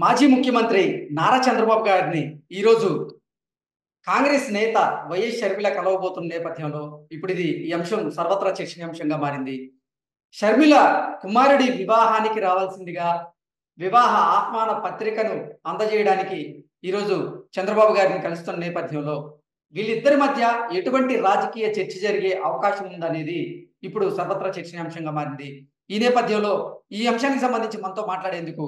మాజీ ముఖ్యమంత్రి నారా చంద్రబాబు గారిని ఈరోజు కాంగ్రెస్ నేత వైఎస్ షర్మిల కలవబోతున్న నేపథ్యంలో ఇప్పుడు ఈ అంశం సర్వత్రా చర్చనీయాంశంగా మారింది. షర్మిల కుమారుడి వివాహానికి రావాల్సిందిగా వివాహ ఆహ్వాన పత్రికను అందజేయడానికి ఈరోజు చంద్రబాబు గారిని కలుస్తున్న నేపథ్యంలో వీళ్ళిద్దరి మధ్య ఎటువంటి రాజకీయ చర్చ జరిగే అవకాశం ఉందనేది ఇప్పుడు సర్వత్రా చర్చనీయాంశంగా మారింది. ఈ నేపథ్యంలో ఈ అంశానికి సంబంధించి మనతో మాట్లాడేందుకు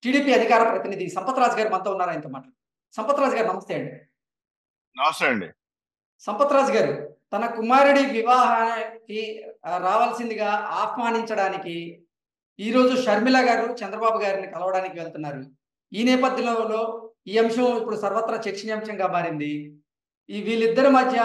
టీడీపీ అధికార ప్రతినిధి సంపత్ రాజు గారు మనతో ఉన్నారు. ఆయనతో మాట్లాడు. సంపత్ రాజు గారు నమస్తే అండి. నమస్తే అండి. సంపత్ రాజు గారు, తన కుమారుడి వివాహానికి రావాల్సిందిగా ఆహ్వానించడానికి ఈరోజు షర్మిల గారు చంద్రబాబు గారిని కలవడానికి వెళ్తున్నారు. ఈ నేపథ్యంలో ఈ అంశం ఇప్పుడు సర్వత్రా చర్చనీయాంశంగా మారింది. వీళ్ళిద్దరి మధ్య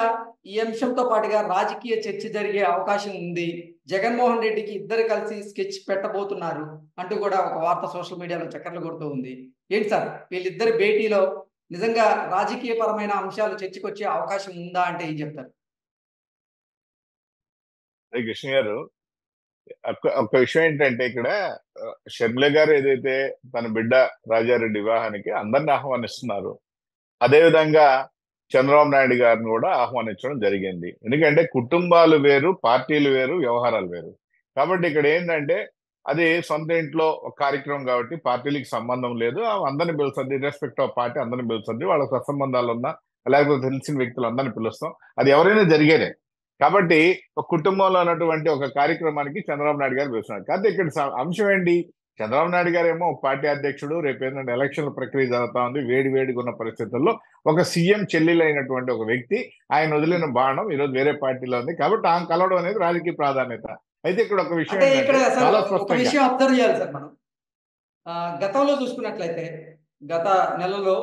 ఈ అంశంతో పాటుగా రాజకీయ చర్చ జరిగే అవకాశం ఉంది. జగన్మోహన్ రెడ్డికి ఇద్దరు కలిసి స్కెచ్ పెట్టబోతున్నారు అంటూ కూడా ఒక వార్త సోషల్ మీడియాలో చక్కర్లు కొడుతూ ఉంది. ఏంటి సార్, వీళ్ళిద్దరి భేటీలో నిజంగా రాజకీయ పరమైన అంశాలు చర్చకొచ్చే అవకాశం ఉందా అంటే ఏం చెప్తారు? కృష్ణ గారు, ఒక విషయం ఏంటంటే ఇక్కడ షర్మిల గారు ఏదైతే తన బిడ్డ రాజారెడ్డి వివాహానికి అందరిని ఆహ్వానిస్తున్నారు, అదేవిధంగా చంద్రబాబు నాయుడు గారిని కూడా ఆహ్వానించడం జరిగింది. ఎందుకంటే కుటుంబాలు వేరు, పార్టీలు వేరు, వ్యవహారాలు వేరు. కాబట్టి ఇక్కడ ఏంటంటే అది సొంత ఇంట్లో ఒక కార్యక్రమం కాబట్టి పార్టీలకు సంబంధం లేదు. అందరిని పిలుస్తుంది, రెస్పెక్ట్ ఆఫ్ పార్టీ అందరిని పిలుస్తుంది. వాళ్ళ సత్సంబంధాలు ఉన్నా లేకపోతే తెలిసిన వ్యక్తులు అందరిని పిలుస్తాం. అది ఎవరైనా జరిగేదే. కాబట్టి ఒక కుటుంబంలో ఉన్నటువంటి ఒక కార్యక్రమానికి చంద్రబాబు నాయుడు గారు పిలుస్తున్నారు. కాబట్టి ఇక్కడ అంశం ఏంటి, చంద్రబాబు నాయుడు గారు ఏమో ఒక పార్టీ అధ్యక్షుడు, రేపు ఏంటంటే ఎలక్షన్ల ప్రక్రియ జరుగుతా ఉంది, వేడిగా ఉన్న పరిస్థితుల్లో ఒక సీఎం చెల్లెలైనటువంటి ఒక వ్యక్తి ఆయన వదిలిన బాణం ఈరోజు వేరే పార్టీలో ఉంది. కాబట్టి ఆమె కలవడం అనేది రాజకీయ ప్రాధాన్యత. అయితే ఇక్కడ ఒక విషయం చాలా స్పష్టంగా అబ్జర్వ్ చేయాలి సార్ మనం. గతంలో చూసుకున్నట్లయితే గత నెలలో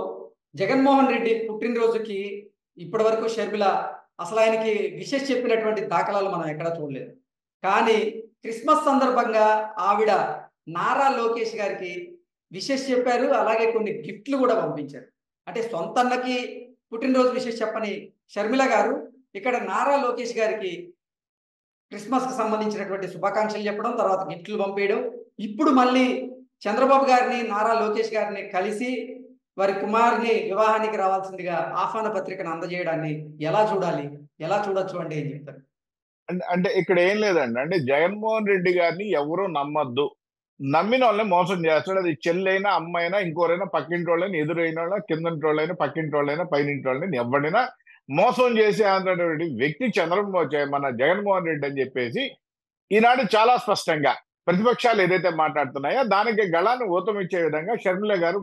జగన్మోహన్ రెడ్డి పుట్టినరోజుకి ఇప్పటి వరకు షర్మిల అసలు ఆయనకి విషెస్ చెప్పినటువంటి దాఖలాలు మనం ఎక్కడా చూడలేదు. కానీ క్రిస్మస్ సందర్భంగా ఆవిడ నారా లోకేష్ గారికి విషెస్ చెప్పారు. అలాగే కొన్ని గిఫ్ట్లు కూడా పంపించారు. అంటే సొంత అన్నకి పుట్టినరోజు విషెస్ చెప్పని షర్మిల గారు ఇక్కడ నారా లోకేష్ గారికి క్రిస్మస్ కి సంబంధించినటువంటి శుభాకాంక్షలు చెప్పడం, తర్వాత గిఫ్ట్లు పంపించడం, ఇప్పుడు మళ్ళీ చంద్రబాబు గారిని నారా లోకేష్ గారిని కలిసి వారి కుమారుని వివాహానికి రావాల్సిందిగా ఆహ్వాన పత్రికను అందజేయడాన్ని ఎలా చూడాలి, ఎలా చూడొచ్చు అంటే ఏం చెప్తారు? అంటే ఇక్కడ ఏం లేదండి. అంటే జగన్మోహన్ రెడ్డి గారిని ఎవరు నమ్మద్దు. నమ్మిన వాళ్ళని మోసం చేస్తాడు. అది చెల్లైనా, అమ్మైనా, ఇంకోరైనా, పక్కింటి వాళ్ళైనా, ఎదురైన వాళ్ళ, కిందంటి వాళ్ళైనా, పక్కింటి వాళ్ళైనా, పైనింటి వాళ్ళని ఎవరైనా మోసం చేసే అన్నటువంటి వ్యక్తి మన జగన్మోహన్ రెడ్డి అని చెప్పేసి ఈనాడు చాలా స్పష్టంగా ప్రతిపక్షాలు ఏదైతే మాట్లాడుతున్నాయో దానికి గళాన్ని ఊతమిచ్చే విధంగా షర్మిల గారు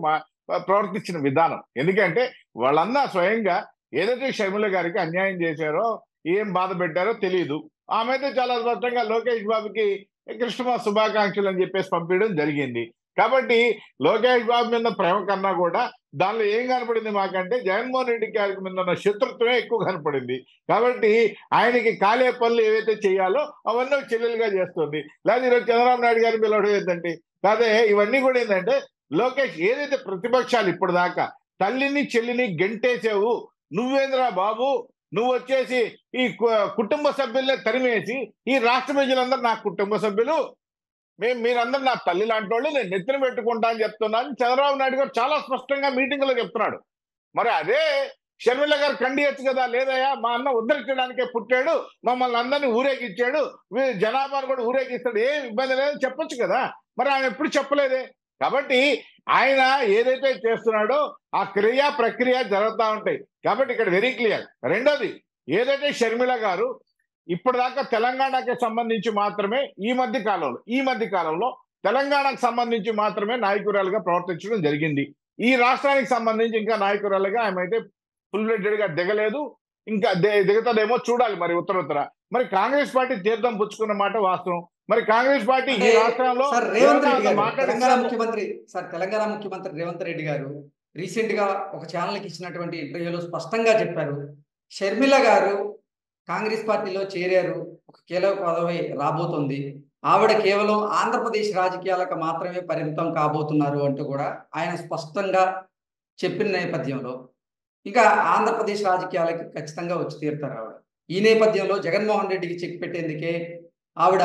ప్రవర్తించిన విధానం. ఎందుకంటే వాళ్ళన్నా స్వయంగా ఏదైతే షర్మిల గారికి అన్యాయం చేశారో, ఏం బాధ పెట్టారో తెలియదు. ఆమె అయితే చాలా స్పష్టంగా లోకేష్ బాబుకి క్రిస్మస్ శుభాకాంక్షలు అని చెప్పేసి పంపించడం జరిగింది. కాబట్టి లోకేష్ బాబు మీద ప్రేమ కన్నా కూడా దానిలో ఏం కనపడింది మాకంటే జగన్మోహన్ రెడ్డి గారికి మీద ఉన్న శత్రుత్వమే ఎక్కువ కనపడింది. కాబట్టి ఆయనకి కాలే పనులు ఏవైతే చేయాలో అవన్నీ చెల్లెలుగా చేస్తుంది. లేదా ఈరోజు చంద్రబాబు నాయుడు గారిని పిలవడం ఏంటంటే కాదే, ఇవన్నీ కూడా ఏంటంటే లోకేష్ ఏదైతే ప్రతిపక్షాలు ఇప్పుడు దాకా తల్లిని చెల్లిని గెంటేసావు, నువ్వేంద్రా బాబు, నువ్వు వచ్చేసి ఈ కుటుంబ సభ్యులే తరిమేసి ఈ రాష్ట్ర ప్రజలందరూ నా కుటుంబ సభ్యులు, మీరందరూ నా తల్లి లాంటి వాళ్ళు, నేను నెత్తిన పెట్టుకుంటా అని చెప్తున్నాను చంద్రబాబు నాయుడు గారు చాలా స్పష్టంగా మీటింగ్ లో చెప్తున్నాడు. మరి అదే షర్మిల గారు ఖండియచ్చు కదా, లేదయ్యా మా అన్న ఉద్ధరించడానికే పుట్టాడు, మమ్మల్ని అందరినీ ఊరేగిచ్చాడు, జనాభాను కూడా ఊరేగిస్తాడు, ఏం ఇబ్బంది లేదని చెప్పొచ్చు కదా. మరి ఆయన ఎప్పుడు చెప్పలేదే. కాబట్టి ఆయన ఏదైతే చేస్తున్నాడో ఆ ప్రక్రియ జరుగుతూ ఉంటాయి. కాబట్టి ఇక్కడ వెరీ క్లియర్. రెండోది, ఏదైతే షర్మిల గారు ఇప్పటిదాకా తెలంగాణకి సంబంధించి మాత్రమే ఈ మధ్య కాలంలో తెలంగాణకు సంబంధించి మాత్రమే నాయకురాలుగా ప్రవర్తించడం జరిగింది. ఈ రాష్ట్రానికి సంబంధించి ఇంకా నాయకురాలుగా ఆమె అయితే ఫుల్ ఫ్లెడ్జెడ్ గా దిగలేదు. ఇంకా దిగుతుందేమో చూడాలి. మరి ఉత్తర మరి కాంగ్రెస్ పార్టీ తీర్థం పుచ్చుకున్న మాట వాస్తవం. మరి కాంగ్రెస్ పార్టీ ఈ రాష్ట్రంలో తెలంగాణ ముఖ్యమంత్రి రేవంత్ రెడ్డి గారు రీసెంట్ గా ఒక ఛానల్కి ఇచ్చినటువంటి ఇంటర్వ్యూలో స్పష్టంగా చెప్పారు, షర్మిల గారు కాంగ్రెస్ పార్టీలో చేరారు, ఒక కీలక పదవి రాబోతుంది, ఆవిడ కేవలం ఆంధ్రప్రదేశ్ రాజకీయాలకు మాత్రమే పరిమితం కాబోతున్నారు అంటూ కూడా ఆయన స్పష్టంగా చెప్పిన నేపథ్యంలో ఇంకా ఆంధ్రప్రదేశ్ రాజకీయాలకు ఖచ్చితంగా వచ్చి తీరుతారు ఆవిడ. ఈ నేపథ్యంలో జగన్మోహన్ రెడ్డికి చెక్ పెట్టేందుకే ఆవిడ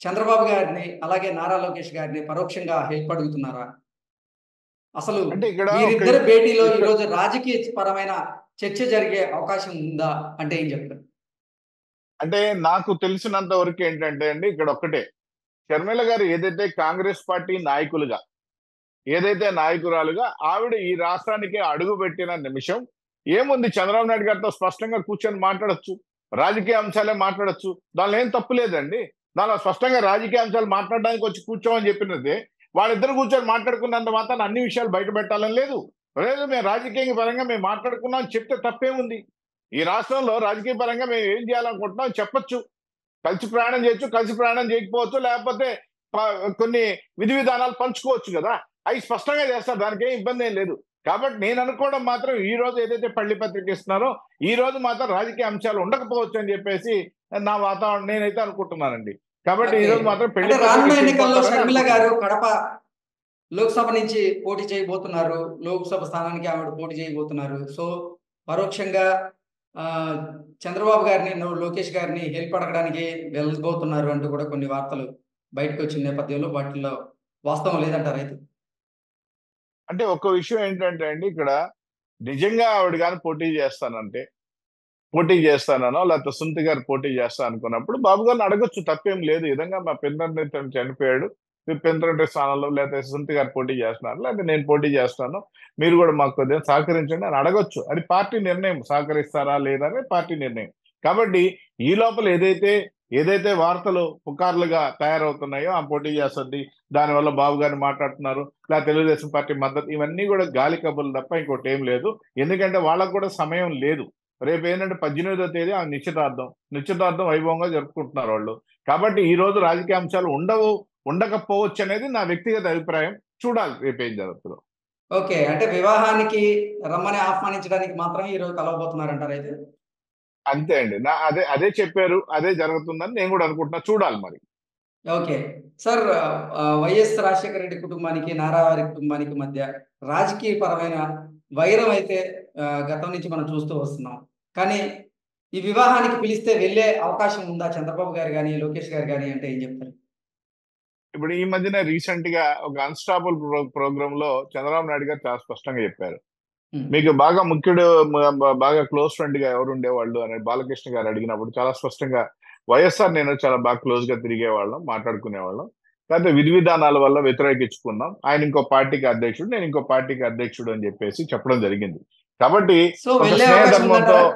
చంద్రబాబు గారిని అలాగే నారా లోకేష్ గారిని పరోక్షంగా హెల్ప్ అడుగుతున్నారా? అసలు అంటే ఇక్కడ వీరిద్దరి భేటీలో ఇక్కడ ఈరోజు రాజకీయ పరమైన చర్చ జరిగే అవకాశం ఉందా అంటే ఏం చెప్తారు? అంటే నాకు తెలిసినంత వరకు ఏంటంటే అండి, ఇక్కడ ఒక్కటే, షర్మిల గారు ఏదైతే కాంగ్రెస్ పార్టీ నాయకులుగా, ఏదైతే నాయకురాలుగా ఆవిడ ఈ రాష్ట్రానికి అడుగు పెట్టిన నిమిషం ఏముంది, చంద్రబాబు నాయుడు గారితో స్పష్టంగా కూర్చొని మాట్లాడొచ్చు, రాజకీయ అంశాలే మాట్లాడొచ్చు. దానిలో ఏం తప్పు లేదండి. దానిలో స్పష్టంగా రాజకీయ అంశాలు మాట్లాడడానికి వచ్చి కూర్చోమని చెప్పినది. వాళ్ళిద్దరు కూర్చొని మాట్లాడుకున్నంత మాత్రం అన్ని విషయాలు బయట పెట్టాలని లేదు. లేదు, మేము రాజకీయ పరంగా మేము మాట్లాడుకున్నాం అని చెప్తే తప్పేముంది. ఈ రాష్ట్రంలో రాజకీయ పరంగా మేము ఏం చేయాలనుకుంటున్నాం చెప్పొచ్చు. కలిసి ప్రయాణం చేయొచ్చు, కలిసి ప్రయాణం చేయకపోవచ్చు, లేకపోతే కొన్ని విధి విధానాలు పంచుకోవచ్చు కదా. అవి స్పష్టంగా చేస్తారు, దానికి ఏం ఇబ్బంది ఏం లేదు. కాబట్టి నేను అనుకోవడం మాత్రం ఈ రోజు ఏదైతే పల్లి పత్రిక ఇస్తున్నారో ఈ రోజు మాత్రం రాజకీయ అంశాలు ఉండకపోవచ్చు అని చెప్పేసి నా వాతావరణం నేనైతే అనుకుంటున్నానండి. కాబట్టి ఈ ఓకే. రోజు మాత్రం పెళ్లి అంటే రానున్న పత్రిక ఎన్నికల్లో వెళ్ళిపోతారని షర్మిల గారు అనుకుంటున్నాను. కడప లోక్సభ నుంచి పోటీ చేయబోతున్నారు. లోక్సభ స్థానానికి ఆవిడ పోటీ చేయబోతున్నారు. సో పరోక్షంగా ఆ, చంద్రబాబు గారిని లోకేష్ గారిని హెల్ప్ అడగడానికి వెళ్ళబోతున్నారు అంటూ కూడా కొన్ని వార్తలు బయటకు వచ్చిన నేపథ్యంలో వాటిల్లో వాస్తవం లేదంటారు అయితే? అంటే ఒక విషయం ఏంటంటే అండి, ఇక్కడ నిజంగా ఆవిడ కానీ పోటీ చేస్తానో లేకపోతే సునీత గారు పోటీ చేస్తా అనుకున్నప్పుడు బాబు గారిని అడగొచ్చు, తప్పేం లేదు. ఈ విధంగా మా పెందండ్రి తను చనిపోయాడు, మీ పెందండ్రి స్థానంలో లేకపోతే సునీత గారు పోటీ చేస్తున్నారు, లేకపోతే నేను పోటీ చేస్తాను, మీరు కూడా మాకు కొద్దిగా సహకరించండి అని అడగొచ్చు. అది పార్టీ నిర్ణయం, సహకరిస్తారా లేదా అనేది పార్టీ నిర్ణయం. కాబట్టి ఈ లోపల ఏదైతే వార్తలు పుకార్లుగా తయారవుతున్నాయో ఆ పోటీ చేస్తుంది, దానివల్ల బాబు గారిని మాట్లాడుతున్నారు, లేదా తెలుగుదేశం పార్టీ మద్దతు, ఇవన్నీ కూడా గాలి కబుర్లు తప్ప ఇంకోటి ఏం లేదు. ఎందుకంటే వాళ్ళకు కూడా సమయం లేదు. రేపు ఏంటంటే 18వ తేదీ ఆ నిశ్చితార్థం వైభవంగా జరుపుకుంటున్నారు వాళ్ళు. కాబట్టి ఈ రోజు రాజకీయ అంశాలు ఉండకపోవచ్చు అనేది నా వ్యక్తిగత అభిప్రాయం. చూడాలి రేపు ఏం జరుగుతుందో. ఓకే. అంటే వివాహానికి రమ్మని ఆహ్వానించడానికి మాత్రమే ఈరోజు కలవబోతున్నారంటారు అయితే? అంతే అండి. అదే అదే చెప్పారు, అదే జరుగుతుందని నేను కూడా అనుకుంటున్నా. చూడాలి మరి. Okay. Sir, YS Rajasekhara Reddy కుటుంబానికి, నారా వారి కుటుంబానికి మధ్య రాజకీయపరమైన వైరం అయితే గతం నుంచి మనం చూస్తూ వస్తున్నాం. కానీ ఈ వివాహానికి పిలిస్తే వెళ్ళే అవకాశం ఉందా చంద్రబాబు గారు గాని, లోకేష్ గారు గాని అంటే ఏం చెప్తారు? ఇప్పుడు ఈ మధ్యన రీసెంట్ గా ఒక అన్‌స్టాపబుల్ ప్రోగ్రామ్ లో చంద్రబాబు నాయుడు గారు చాలా స్పష్టంగా చెప్పారు. హ్మ్. మీకు బాగా ముఖ్యుడు, బాగా క్లోజ్ ఫ్రెండ్ గా ఎవరు ఉండేవాళ్ళు అని బాలకృష్ణ గారు అడిగినప్పుడు చాలా స్పష్టంగా వైఎస్ఆర్ నేను చాలా బాగా క్లోజ్ గా తిరిగేవాళ్ళం, మాట్లాడుకునేవాళ్ళం. కాకపోతే విధి విధానాల వల్ల వ్యతిరేకించుకున్నాం. ఆయన ఇంకో పార్టీకి అధ్యక్షుడు, నేను ఇంకో పార్టీకి అధ్యక్షుడు అని చెప్పేసి చెప్పడం జరిగింది. కాబట్టి సో ఒక వెళ్ళే స్నేహ అవకాశం ధర్మంతో, ఉందంటారా?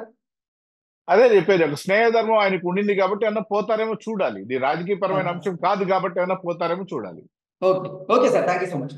అదే చెప్పేది, ఒక స్నేహ ధర్మం ఆయనకు ఉండింది కాబట్టి ఏమన్నా పోతారేమో చూడాలి. ఇది రాజకీయపరమైన ఓకే. అంశం కాదు కాబట్టి ఏమన్నా పోతారేమో చూడాలి. Okay. Okay sir. Thank you so much.